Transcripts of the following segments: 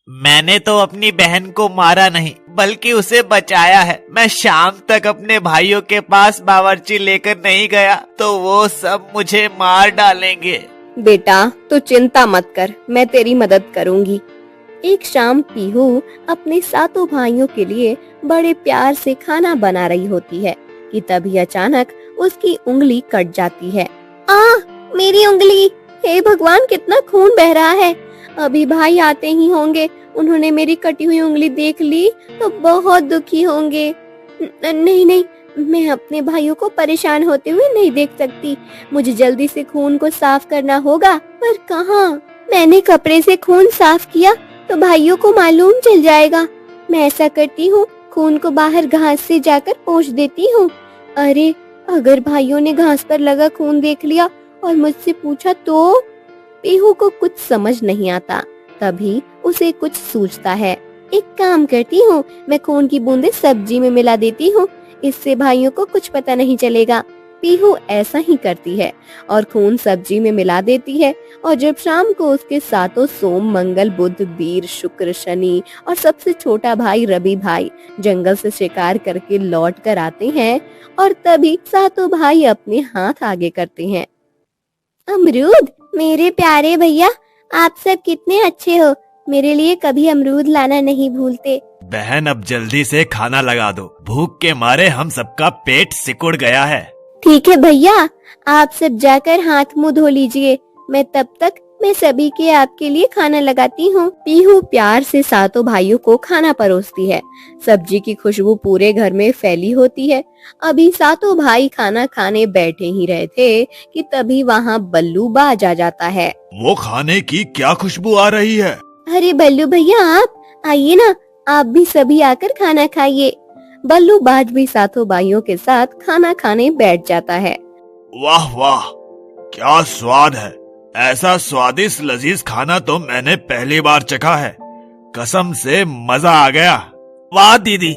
मैंने तो अपनी बहन को मारा नहीं बल्कि उसे बचाया है। मैं शाम तक अपने भाइयों के पास बावर्ची लेकर नहीं गया तो वो सब मुझे मार डालेंगे। बेटा तू चिंता मत कर, मैं तेरी मदद करूंगी। एक शाम पीहू अपने सातों भाइयों के लिए बड़े प्यार से खाना बना रही होती है कि तभी अचानक उसकी उंगली कट जाती है। मेरी उंगली! हे भगवान, कितना खून बह रहा है। अभी भाई आते ही होंगे, उन्होंने मेरी कटी हुई उंगली देख ली तो बहुत दुखी होंगे। नहीं नहीं, मैं अपने भाइयों को परेशान होते हुए नहीं देख सकती। मुझे जल्दी से खून को साफ करना होगा, पर कहाँ? मैंने कपड़े से खून साफ किया तो भाइयों को मालूम चल जाएगा। मैं ऐसा करती हूँ, खून को बाहर घास से जाकर पोंछ देती हूँ। अरे, अगर भाइयों ने घास पर लगा खून देख लिया और मुझसे पूछा तो? पीहू को कुछ समझ नहीं आता। तभी उसे कुछ सूझता है। एक काम करती हूँ, मैं खून की बूंदें सब्जी में मिला देती हूँ, इससे भाइयों को कुछ पता नहीं चलेगा। पीहू ऐसा ही करती है और खून सब्जी में मिला देती है। और जब शाम को उसके सातों सोम, मंगल, बुध, वीर, शुक्र, शनि और सबसे छोटा भाई रवि भाई जंगल से शिकार करके लौट कर आते हैं और तभी सातों भाई अपने हाथ आगे करते हैं। अमरूद! मेरे प्यारे भैया, आप सब कितने अच्छे हो, मेरे लिए कभी अमरूद लाना नहीं भूलते। बहन अब जल्दी से खाना लगा दो, भूख के मारे हम सबका पेट सिकुड़ गया है। ठीक है भैया, आप सब जाकर हाथ मुंह धो लीजिए, मैं सभी के आपके लिए खाना लगाती हूँ। पीहू प्यार से सातों भाइयों को खाना परोसती है। सब्जी की खुशबू पूरे घर में फैली होती है। अभी सातों भाई खाना खाने बैठे ही रहे थे कि तभी वहाँ बल्लू बाज आ जाता है। वो खाने की क्या खुशबू आ रही है? अरे बल्लू भैया, आप आइए ना, आप भी सभी आकर खाना खाइए। बल्लू बाज भी सातों भाइयों के साथ खाना खाने बैठ जाता है। वाह वाह, क्या स्वाद है! ऐसा स्वादिष्ट लजीज खाना तो मैंने पहली बार चखा है। कसम से मजा आ गया। वाह दीदी,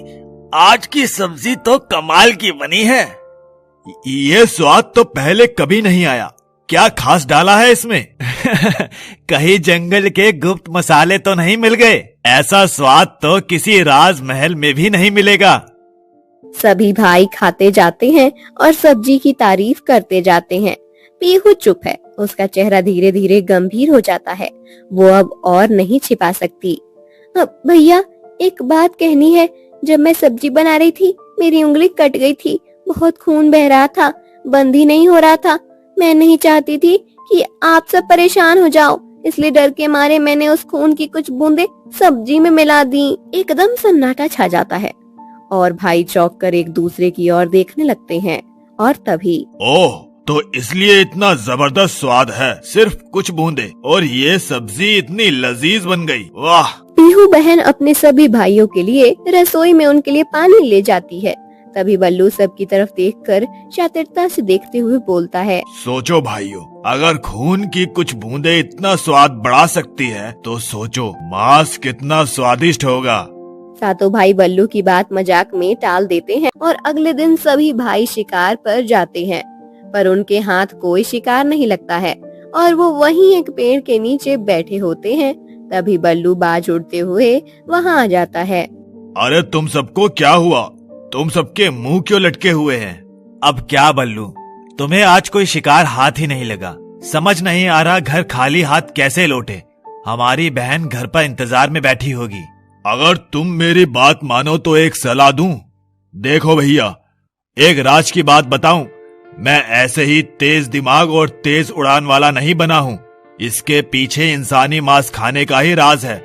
आज की सब्जी तो कमाल की बनी है। ये स्वाद तो पहले कभी नहीं आया। क्या खास डाला है इसमें? कहीं जंगल के गुप्त मसाले तो नहीं मिल गए? ऐसा स्वाद तो किसी राजमहल में भी नहीं मिलेगा। सभी भाई खाते जाते हैं और सब्जी की तारीफ करते जाते हैं। पीहू चुप है, उसका चेहरा धीरे धीरे गंभीर हो जाता है। वो अब और नहीं छिपा सकती। भैया, एक बात कहनी है। जब मैं सब्जी बना रही थी, मेरी उंगली कट गई थी, बहुत खून बह रहा था, बंद ही नहीं हो रहा था। मैं नहीं चाहती थी कि आप सब परेशान हो जाओ, इसलिए डर के मारे मैंने उस खून की कुछ बूंदें सब्जी में मिला दी। एकदम सन्नाटा छा जाता है और भाई चौंक कर एक दूसरे की ओर देखने लगते हैं। और तभी ओह, तो इसलिए इतना जबरदस्त स्वाद है, सिर्फ कुछ बूंदे और ये सब्जी इतनी लजीज बन गई। वाह! पीहू बहन अपने सभी भाइयों के लिए रसोई में उनके लिए पानी ले जाती है। तभी बल्लू सबकी तरफ देखकर चातुरता से देखते हुए बोलता है, सोचो भाइयों, अगर खून की कुछ बूंदे इतना स्वाद बढ़ा सकती है तो सोचो मांस कितना स्वादिष्ट होगा। सातों भाई बल्लू की बात मजाक में टाल देते हैं और अगले दिन सभी भाई शिकार पर जाते हैं, पर उनके हाथ कोई शिकार नहीं लगता है और वो वहीं एक पेड़ के नीचे बैठे होते हैं। तभी बल्लू बाज उड़ते हुए वहाँ आ जाता है। अरे तुम सबको क्या हुआ? तुम सबके मुंह क्यों लटके हुए हैं? अब क्या बल्लू, तुम्हें आज कोई शिकार हाथ ही नहीं लगा? समझ नहीं आ रहा घर खाली हाथ कैसे लौटे? हमारी बहन घर पर इंतजार में बैठी होगी। अगर तुम मेरी बात मानो तो एक सलाह दूं। देखो भैया, एक राज की बात बताऊं, मैं ऐसे ही तेज दिमाग और तेज उड़ान वाला नहीं बना हूँ। इसके पीछे इंसानी मांस खाने का ही राज है।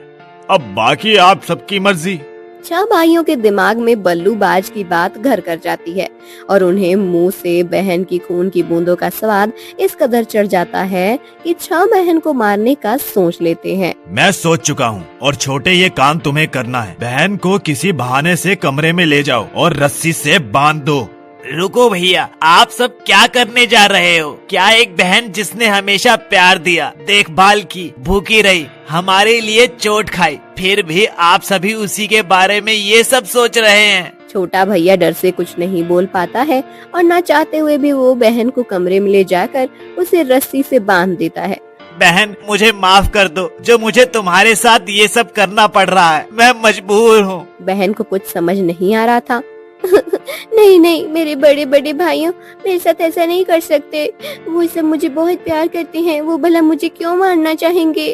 अब बाकी आप सबकी मर्जी। 6 भाइयों के दिमाग में बल्लू बाज की बात घर कर जाती है और उन्हें मुंह से बहन की खून की बूंदों का स्वाद इस कदर चढ़ जाता है कि 6 बहन को मारने का सोच लेते हैं। मैं सोच चुका हूँ और छोटे, ये काम तुम्हें करना है। बहन को किसी बहाने से कमरे में ले जाओ और रस्सी से बांध दो। रुको भैया, आप सब क्या करने जा रहे हो? क्या एक बहन जिसने हमेशा प्यार दिया, देखभाल की, भूखी रही, हमारे लिए चोट खाई, फिर भी आप सभी उसी के बारे में ये सब सोच रहे हैं? छोटा भैया डर से कुछ नहीं बोल पाता है और ना चाहते हुए भी वो बहन को कमरे में ले जाकर उसे रस्सी से बांध देता है। बहन मुझे माफ कर दो, जो मुझे तुम्हारे साथ ये सब करना पड़ रहा है, मैं मजबूर हूँ। बहन को कुछ समझ नहीं आ रहा था। नहीं नहीं, मेरे बड़े बड़े भाइयों मेरे साथ ऐसा नहीं कर सकते। वो सब मुझे बहुत प्यार करते हैं, वो भला मुझे क्यों मारना चाहेंगे।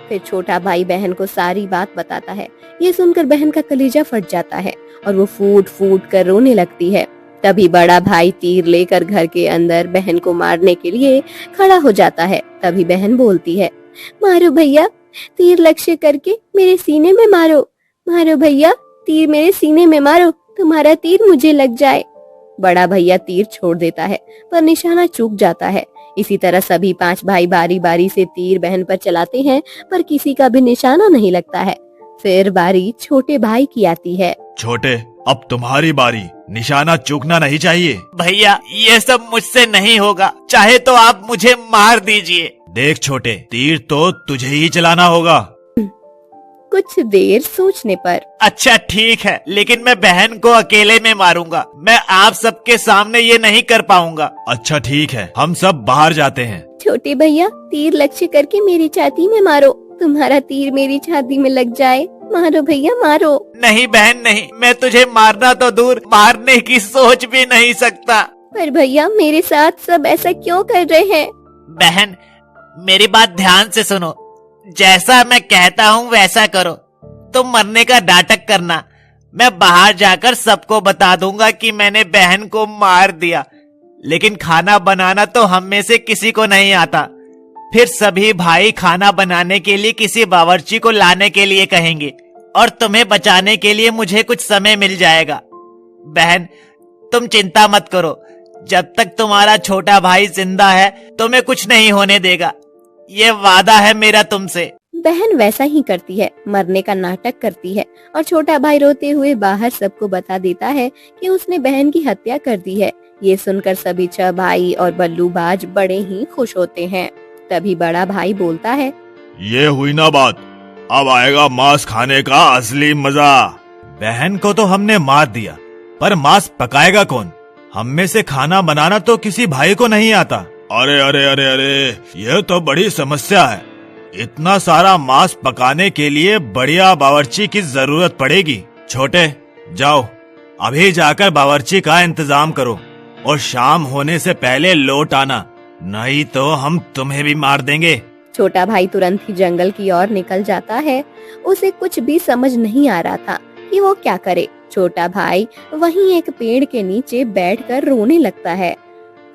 फिर छोटा भाई बहन को सारी बात बताता है। ये सुनकर बहन का कलेजा फट जाता है और वो फूट फूट कर रोने लगती है। तभी बड़ा भाई तीर लेकर घर के अंदर बहन को मारने के लिए खड़ा हो जाता है। तभी बहन बोलती है, मारो भैया, तीर लक्ष्य करके मेरे सीने में मारो। मारो भैया, तीर मेरे सीने में मारो, तुम्हारा तीर मुझे लग जाए। बड़ा भैया तीर छोड़ देता है पर निशाना चूक जाता है। इसी तरह सभी 5 भाई बारी बारी से तीर बहन पर चलाते हैं पर किसी का भी निशाना नहीं लगता है। फिर बारी छोटे भाई की आती है। छोटे, अब तुम्हारी बारी, निशाना चूकना नहीं चाहिए। भैया ये सब मुझसे नहीं होगा, चाहे तो आप मुझे मार दीजिए। देख छोटे, तीर तो तुझे ही चलाना होगा। कुछ देर सोचने पर, अच्छा ठीक है, लेकिन मैं बहन को अकेले में मारूंगा, मैं आप सबके सामने ये नहीं कर पाऊंगा। अच्छा ठीक है, हम सब बाहर जाते हैं। छोटे भैया तीर लक्ष्य करके मेरी छाती में मारो, तुम्हारा तीर मेरी छाती में लग जाए। मारो भैया मारो। नहीं बहन नहीं, मैं तुझे मारना तो दूर, मारने की सोच भी नहीं सकता। पर भैया मेरे साथ सब ऐसा क्यों कर रहे हैं। बहन मेरी बात ध्यान से सुनो, जैसा मैं कहता हूँ वैसा करो। तुम मरने का नाटक करना, मैं बाहर जाकर सबको बता दूंगा कि मैंने बहन को मार दिया, लेकिन खाना बनाना तो हम में से किसी को नहीं आता। फिर सभी भाई खाना बनाने के लिए किसी बावर्ची को लाने के लिए कहेंगे और तुम्हें बचाने के लिए मुझे कुछ समय मिल जाएगा। बहन तुम चिंता मत करो, जब तक तुम्हारा छोटा भाई जिंदा है तुम्हें कुछ नहीं होने देगा, ये वादा है मेरा तुमसे। बहन वैसा ही करती है, मरने का नाटक करती है और छोटा भाई रोते हुए बाहर सबको बता देता है कि उसने बहन की हत्या कर दी है। ये सुनकर सभी 6 भाई और बल्लू बाज बड़े ही खुश होते हैं। तभी बड़ा भाई बोलता है, ये हुई ना बात, अब आएगा मांस खाने का असली मजा। बहन को तो हमने मार दिया, पर मांस पकाएगा कौन? हम में से खाना बनाना तो किसी भाई को नहीं आता। अरे अरे अरे अरे, यह तो बड़ी समस्या है। इतना सारा मांस पकाने के लिए बढ़िया बावर्ची की जरूरत पड़ेगी। छोटे जाओ, अभी जाकर बावर्ची का इंतजाम करो और शाम होने से पहले लौट आना, नहीं तो हम तुम्हें भी मार देंगे। छोटा भाई तुरंत ही जंगल की ओर निकल जाता है। उसे कुछ भी समझ नहीं आ रहा था कि वो क्या करे। छोटा भाई वहीं एक पेड़ के नीचे बैठकर रोने लगता है।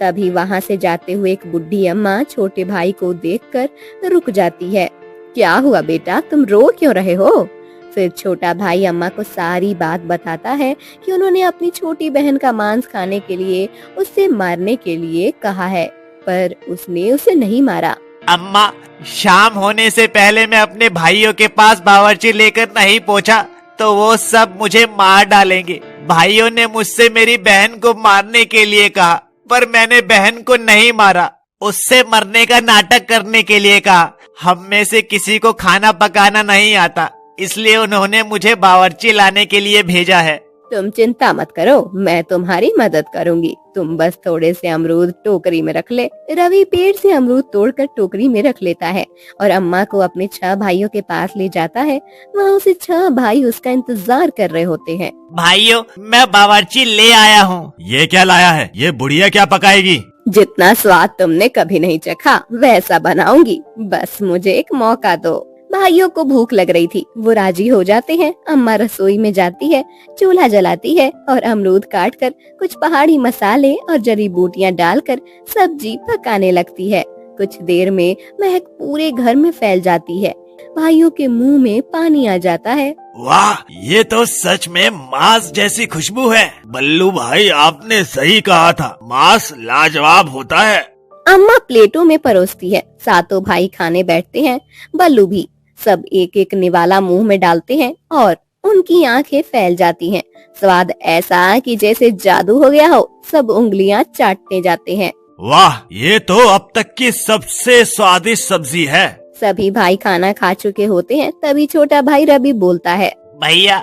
तभी वहां से जाते हुए एक बुढ़ी अम्मा छोटे भाई को देखकर रुक जाती है। क्या हुआ बेटा, तुम रो क्यों रहे हो? फिर छोटा भाई अम्मा को सारी बात बताता है कि उन्होंने अपनी छोटी बहन का मांस खाने के लिए उससे मारने के लिए कहा है, पर उसने उसे नहीं मारा। अम्मा, शाम होने से पहले मैं अपने भाइयों के पास बावर्ची लेकर नहीं पहुंचा तो वो सब मुझे मार डालेंगे। भाइयों ने मुझसे मेरी बहन को मारने के लिए कहा, पर मैंने बहन को नहीं मारा, उससे मरने का नाटक करने के लिए कहा। हम में से किसी को खाना पकाना नहीं आता, इसलिए उन्होंने मुझे बावर्ची लाने के लिए भेजा है। तुम चिंता मत करो, मैं तुम्हारी मदद करूंगी। तुम बस थोड़े से अमरूद टोकरी में रख ले। रवि पेड़ से अमरूद तोड़कर टोकरी में रख लेता है और अम्मा को अपने 6 भाइयों के पास ले जाता है। वहाँ उसे 6 भाई उसका इंतजार कर रहे होते हैं। भाइयों, मैं बावर्ची ले आया हूँ। ये क्या लाया है? ये बुढ़िया क्या पकाएगी? जितना स्वाद तुमने कभी नहीं चखा वैसा बनाऊंगी, बस मुझे एक मौका दो। भाइयों को भूख लग रही थी, वो राजी हो जाते हैं। अम्मा रसोई में जाती है, चूल्हा जलाती है और अमरूद काट कर कुछ पहाड़ी मसाले और जड़ी बूटियां डालकर सब्जी पकाने लगती है। कुछ देर में महक पूरे घर में फैल जाती है। भाइयों के मुंह में पानी आ जाता है। वाह, ये तो सच में मांस जैसी खुशबू है। बल्लू भाई आपने सही कहा था, मांस लाजवाब होता है। अम्मा प्लेटों में परोसती है। 7 भाई खाने बैठते हैं, बल्लू भी। सब एक एक निवाला मुंह में डालते हैं और उनकी आंखें फैल जाती हैं। स्वाद ऐसा कि जैसे जादू हो गया हो, सब उंगलियां चाटने जाते हैं। वाह, ये तो अब तक की सबसे स्वादिष्ट सब्जी है। सभी भाई खाना खा चुके होते हैं। तभी छोटा भाई रवि बोलता है, भैया,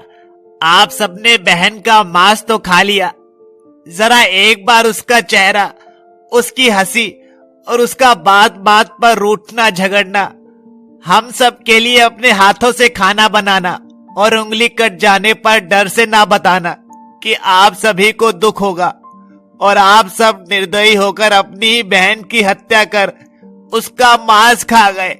आप सबने बहन का मांस तो खा लिया, जरा एक बार उसका चेहरा, उसकी हंसी और उसका बात बात पर रूठना झगड़ना, हम सब के लिए अपने हाथों से खाना बनाना और उंगली कट जाने पर डर से ना बताना कि आप सभी को दुख होगा, और आप सब निर्दयी होकर अपनी ही बहन की हत्या कर उसका मांस खा गए।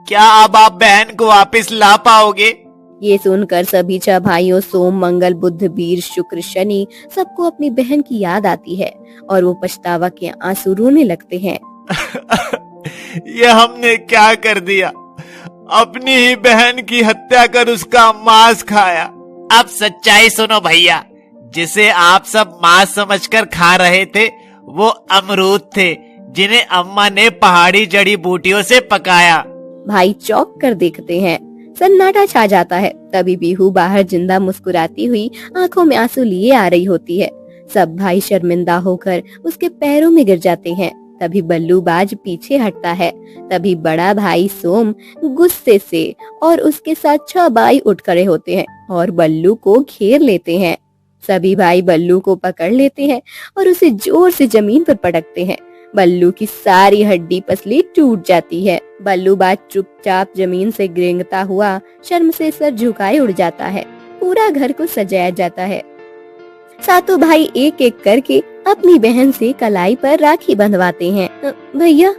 क्या अब आप बहन को वापस ला पाओगे? ये सुनकर सभी 6 भाइयों सोम, मंगल, बुध, वीर, शुक्र, शनि सबको अपनी बहन की याद आती है और वो पछतावा के आंसू रोने लगते हैं। ये हमने क्या कर दिया, अपनी ही बहन की हत्या कर उसका मांस खाया। अब सच्चाई सुनो भैया, जिसे आप सब मांस समझकर खा रहे थे वो अमरूद थे, जिन्हें अम्मा ने पहाड़ी जड़ी बूटियों से पकाया। भाई चौंक कर देखते हैं, सन्नाटा छा जाता है। तभी पीहू बाहर जिंदा मुस्कुराती हुई आंखों में आंसू लिए आ रही होती है। सब भाई शर्मिंदा होकर उसके पैरों में गिर जाते हैं। तभी बल्लू बाज पीछे हटता है। तभी बड़ा भाई सोम गुस्से से और उसके साथ 6 भाई उठ खड़े होते हैं और बल्लू को घेर लेते हैं। सभी भाई बल्लू को पकड़ लेते हैं और उसे जोर से जमीन पर पटकते हैं। बल्लू की सारी हड्डी पसली टूट जाती है। बल्लू बाज चुपचाप जमीन से रेंगता हुआ शर्म से सर झुकाए उड़ जाता है। पूरा घर को सजाया जाता है। सातों भाई एक एक करके अपनी बहन से कलाई पर राखी बंधवाते हैं। भैया,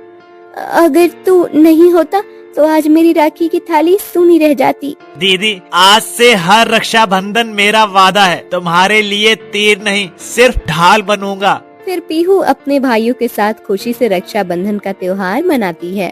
अगर तू नहीं होता तो आज मेरी राखी की थाली सूनी रह जाती। दीदी, आज से हर रक्षाबंधन मेरा वादा है, तुम्हारे लिए तीर नहीं सिर्फ ढाल बनूंगा। फिर पीहू अपने भाइयों के साथ खुशी से रक्षाबंधन का त्योहार मनाती है।